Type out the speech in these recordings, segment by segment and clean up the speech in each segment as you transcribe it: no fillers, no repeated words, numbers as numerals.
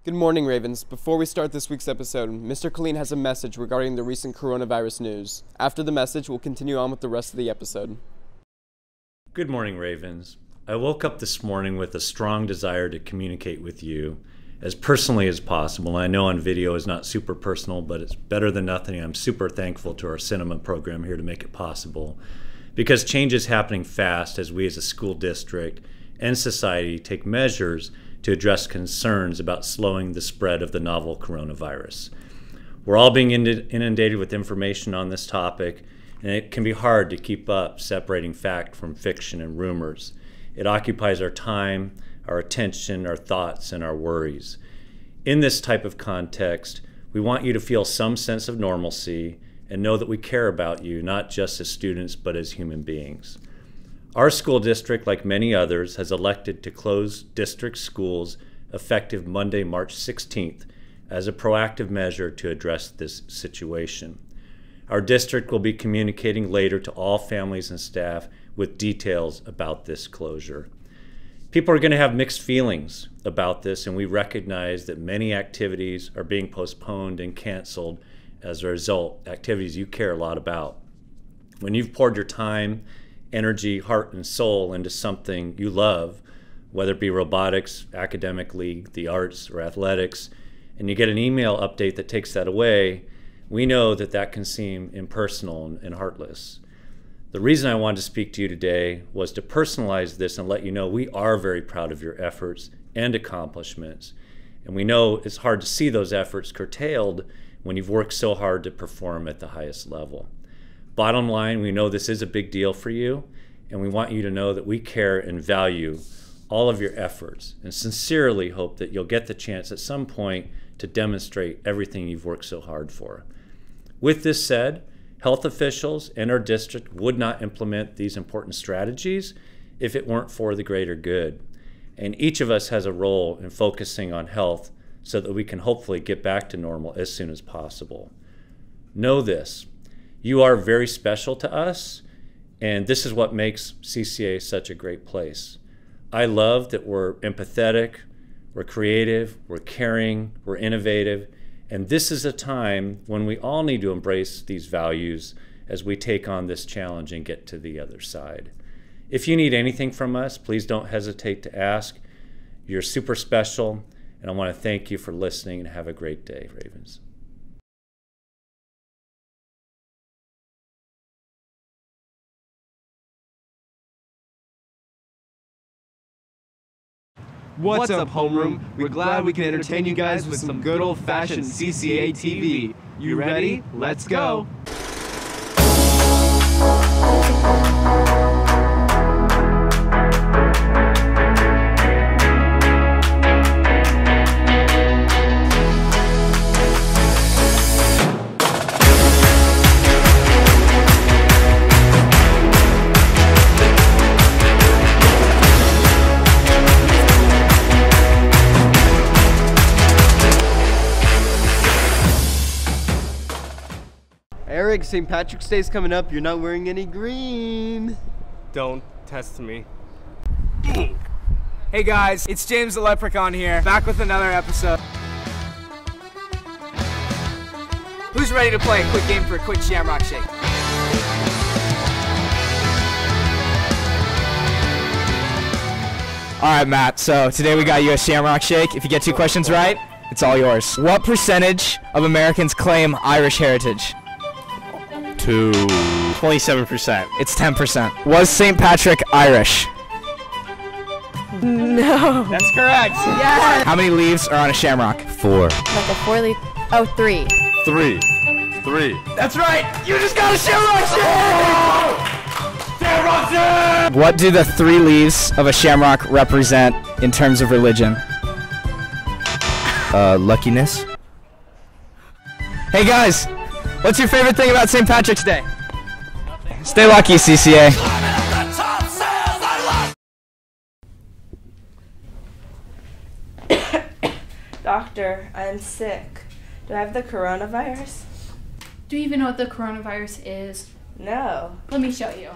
Good morning, Ravens. Before we start this week's episode, Mr. Killeen has a message regarding the recent coronavirus news. After the message, we'll continue on with the rest of the episode. Good morning, Ravens. I woke up this morning with a strong desire to communicate with you as personally as possible. I know on video is not super personal, but it's better than nothing. I'm super thankful to our cinema program here to make it possible, because change is happening fast as we as a school district and society take measures to address concerns about slowing the spread of the novel coronavirus. We're all being inundated with information on this topic, and it can be hard to keep up separating fact from fiction and rumors. It occupies our time, our attention, our thoughts, and our worries. In this type of context, we want you to feel some sense of normalcy and know that we care about you, not just as students, but as human beings. Our school district, like many others, has elected to close district schools effective Monday, March 16th, as a proactive measure to address this situation. Our district will be communicating later to all families and staff with details about this closure. People are going to have mixed feelings about this, and we recognize that many activities are being postponed and canceled as a result, activities you care a lot about. When you've poured your time, energy, heart, and soul into something you love, whether it be robotics, academic league, the arts, or athletics, and you get an email update that takes that away, we know that that can seem impersonal and heartless. The reason I wanted to speak to you today was to personalize this and let you know we are very proud of your efforts and accomplishments. And we know it's hard to see those efforts curtailed when you've worked so hard to perform at the highest level. Bottom line, we know this is a big deal for you, and we want you to know that we care and value all of your efforts and sincerely hope that you'll get the chance at some point to demonstrate everything you've worked so hard for. With this said, health officials and our district would not implement these important strategies if it weren't for the greater good. And each of us has a role in focusing on health so that we can hopefully get back to normal as soon as possible. Know this. You are very special to us, and this is what makes CCA such a great place. I love that we're empathetic, we're creative, we're caring, we're innovative, and this is a time when we all need to embrace these values as we take on this challenge and get to the other side. If you need anything from us, please don't hesitate to ask. You're super special, and I want to thank you for listening, and have a great day, Ravens. What's up, homeroom? We're glad we can entertain you guys with some good old-fashioned CCA-TV. You ready? Let's go! Eric, St. Patrick's Day's coming up. You're not wearing any green. Don't test me. Hey guys, it's James the Leprechaun here, back with another episode. Who's ready to play a quick game for a quick Shamrock Shake? Alright Matt, so today we got you a Shamrock Shake. If you get 2 questions right, it's all yours. What percentage of Americans claim Irish heritage? 27%. It's 10%. Was St. Patrick Irish? No. That's correct. Yes. How many leaves are on a shamrock? Like 4. a 4-leaf. Oh, 3. 3. That's right! You just got a Shamrock Shake! Shamrock Shake! What do the 3 leaves of a shamrock represent in terms of religion? Luckiness. Hey guys, what's your favorite thing about St. Patrick's Day? Stay lucky, CCA. Doctor, I'm sick. Do I have the coronavirus? Do you even know what the coronavirus is? No. Let me show you.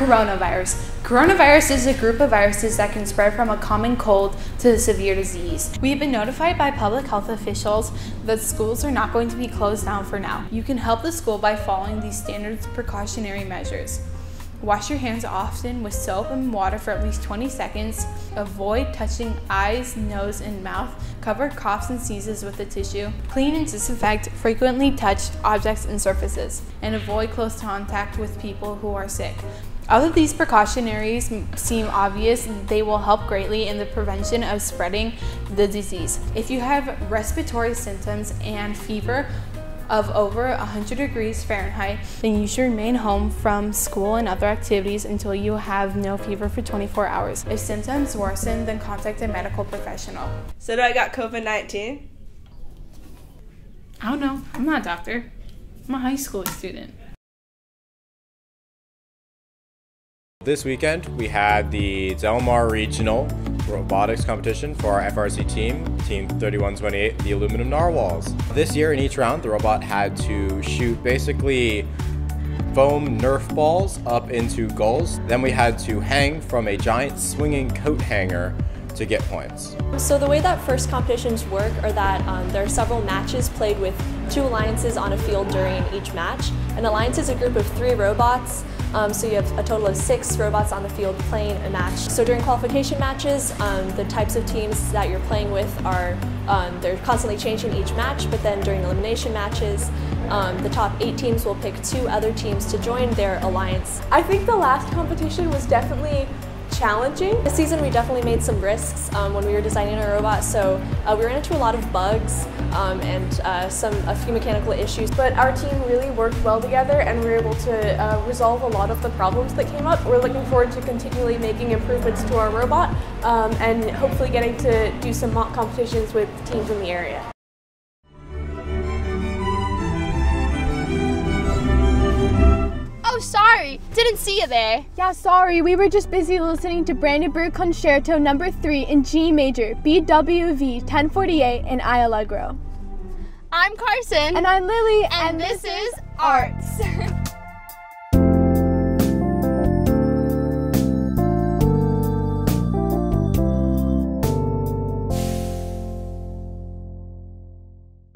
Coronavirus. Coronavirus is a group of viruses that can spread from a common cold to a severe disease. We have been notified by public health officials that schools are not going to be closed down for now. You can help the school by following these standard precautionary measures. Wash your hands often with soap and water for at least 20 seconds. Avoid touching eyes, nose, and mouth. Cover coughs and sneezes with a tissue. Clean and disinfect frequently touched objects and surfaces. And avoid close contact with people who are sick. Although these precautionaries seem obvious, they will help greatly in the prevention of spreading the disease. If you have respiratory symptoms and fever of over 100 degrees Fahrenheit, then you should remain home from school and other activities until you have no fever for 24 hours. If symptoms worsen, then contact a medical professional. So do I got COVID-19? I don't know. I'm not a doctor. I'm a high school student. This weekend, we had the Del Mar Regional Robotics Competition for our FRC team, Team 3128, the Aluminum Narwhals. This year, in each round, the robot had to shoot basically foam Nerf balls up into goals. Then we had to hang from a giant swinging coat hanger to get points. So the way that first competitions work are that there are several matches played with 2 alliances on a field during each match. An alliance is a group of 3 robots, so you have a total of 6 robots on the field playing a match. So during qualification matches, the types of teams that you're playing with are, they're constantly changing each match, but then during elimination matches, the top 8 teams will pick 2 other teams to join their alliance. I think the last competition was definitely challenging. This season we definitely made some risks when we were designing our robot, so we ran into a lot of bugs and a few mechanical issues. But our team really worked well together and we were able to resolve a lot of the problems that came up. We're looking forward to continually making improvements to our robot and hopefully getting to do some mock competitions with teams in the area. Oh, sorry. Didn't see you there. Yeah, sorry. We were just busy listening to Brandenburg Concerto No. 3 in G major, BWV 1048 in I Allegro. I'm Carson. And I'm Lily. And this is Arts.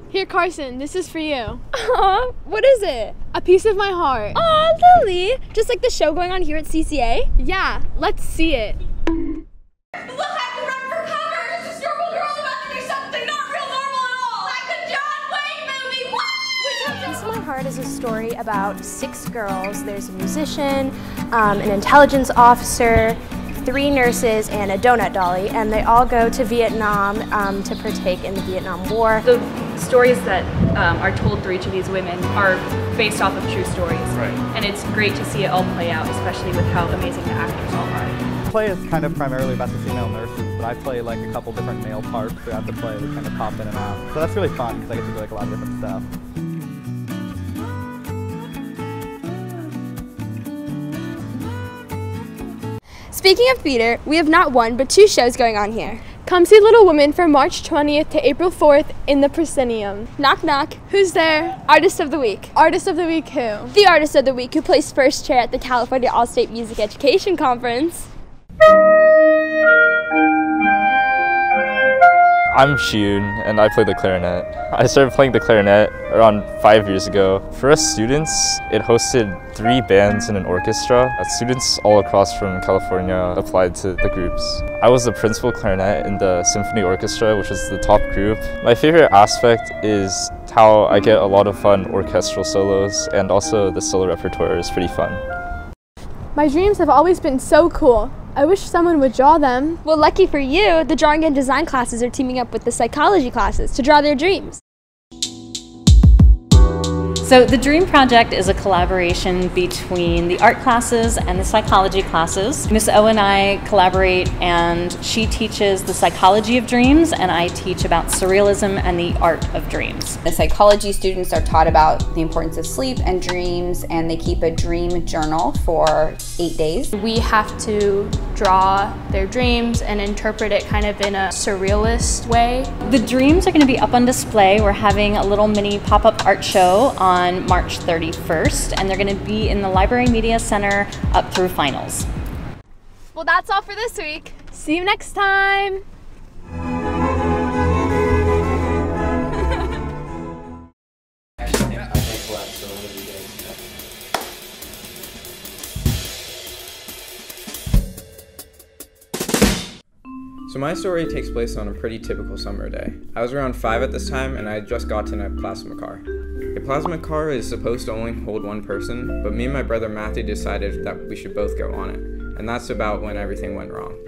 Here, Carson, this is for you. Aw, what is it? A piece of my heart. Aw, Lily. Just like the show going on here at CCA? Yeah, let's see it. Look, I have to run for cover! This historical girl about to do something not real normal at all! Like a John Wayne movie! What? Piece of My Heart is a story about 6 girls. There's a musician, an intelligence officer, 3 nurses, and a donut dolly, and they all go to Vietnam to partake in the Vietnam War. The stories that are told through each of these women are based off of true stories. Right. And it's great to see it all play out, especially with how amazing the actors all are. The play is kind of primarily about the female nurses, but I play like a couple different male parts throughout the play that kind of pop in and out. So that's really fun because I get to do like a lot of different stuff. Speaking of theater, we have not 1 but 2 shows going on here. Come see Little Women from March 20th to April 4th in the Proscenium. Knock knock. Who's there? Artist of the Week. Artist of the Week who? The Artist of the Week who placed first chair at the California All-State Music Education Conference. I'm Shiyun, and I play the clarinet. I started playing the clarinet around 5 years ago. For us students, it hosted 3 bands and an orchestra. Students all across from California applied to the groups. I was the principal clarinet in the symphony orchestra, which was the top group. My favorite aspect is how I get a lot of fun orchestral solos, and also the solo repertoire is pretty fun. My dreams have always been so cool. I wish someone would draw them. Well, lucky for you, the drawing and design classes are teaming up with the psychology classes to draw their dreams. So the Dream Project is a collaboration between the art classes and the psychology classes. Miss O and I collaborate, and she teaches the psychology of dreams and I teach about surrealism and the art of dreams. The psychology students are taught about the importance of sleep and dreams, and they keep a dream journal for 8 days. We have to draw their dreams and interpret it kind of in a surrealist way. The dreams are going to be up on display. We're having a little mini pop-up art show on on March 31st, and they're going to be in the Library Media Center up through finals. Well, that's all for this week. See you next time. So my story takes place on a pretty typical summer day. I was around 5 at this time and I had just gotten a plasma car. A plasma car is supposed to only hold one person, but me and my brother Matthew decided that we should both go on it, and that's about when everything went wrong.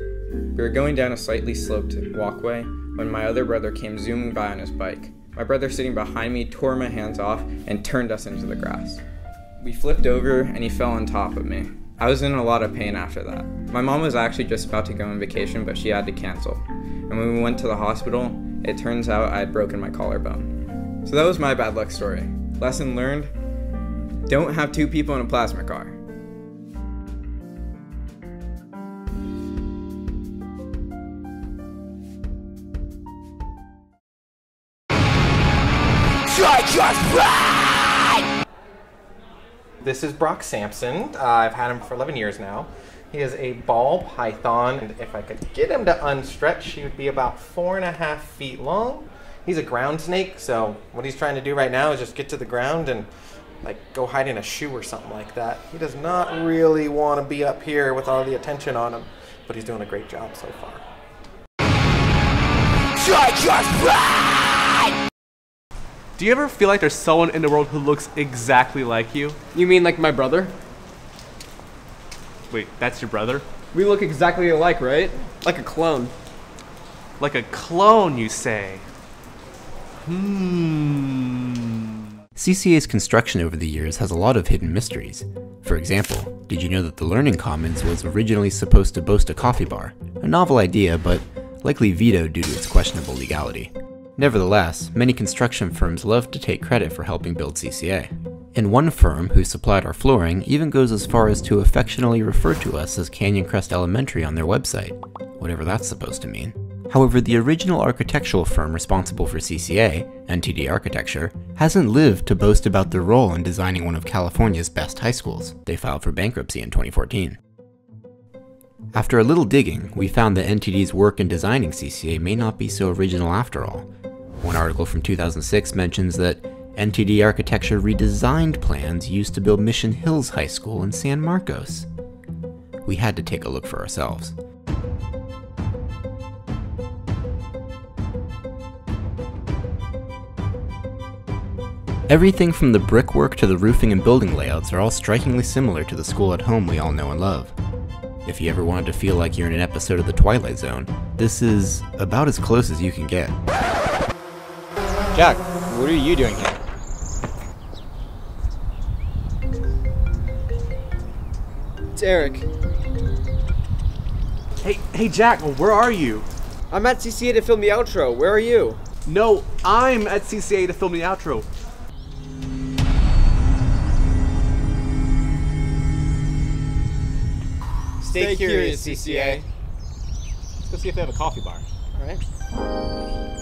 We were going down a slightly sloped walkway when my other brother came zooming by on his bike. My brother sitting behind me tore my hands off and turned us into the grass. We flipped over and he fell on top of me. I was in a lot of pain after that. My mom was actually just about to go on vacation, but she had to cancel. And when we went to the hospital, it turns out I had broken my collarbone. So that was my bad luck story. Lesson learned, don't have 2 people in a plasma car. This is Brock Sampson. I've had him for 11 years now. He is a ball python, and if I could get him to unstretch, he would be about 4.5 feet long. He's a ground snake, so what he's trying to do right now is just get to the ground and like go hide in a shoe or something like that. He does not really want to be up here with all the attention on him, but he's doing a great job so far. Do you ever feel like there's someone in the world who looks exactly like you? You mean like my brother? Wait, that's your brother? We look exactly alike, right? Like a clone. Like a clone, you say? CCA's construction over the years has a lot of hidden mysteries. For example, did you know that the Learning Commons was originally supposed to boast a coffee bar? A novel idea, but likely vetoed due to its questionable legality. Nevertheless, many construction firms love to take credit for helping build CCA. And one firm who supplied our flooring even goes as far as to affectionately refer to us as Canyon Crest Elementary on their website, whatever that's supposed to mean. However, the original architectural firm responsible for CCA, NTD Architecture, hasn't lived to boast about their role in designing one of California's best high schools. They filed for bankruptcy in 2014. After a little digging, we found that NTD's work in designing CCA may not be so original after all. One article from 2006 mentions that NTD Architecture redesigned plans used to build Mission Hills High School in San Marcos. We had to take a look for ourselves. Everything from the brickwork to the roofing and building layouts are all strikingly similar to the school at home we all know and love. If you ever wanted to feel like you're in an episode of The Twilight Zone, this is about as close as you can get. Jack, what are you doing here? It's Eric. Hey Jack, where are you? I'm at CCA to film the outro. Where are you? No, I'm at CCA to film the outro. Stay curious, CCA. Let's go see if they have a coffee bar. All right.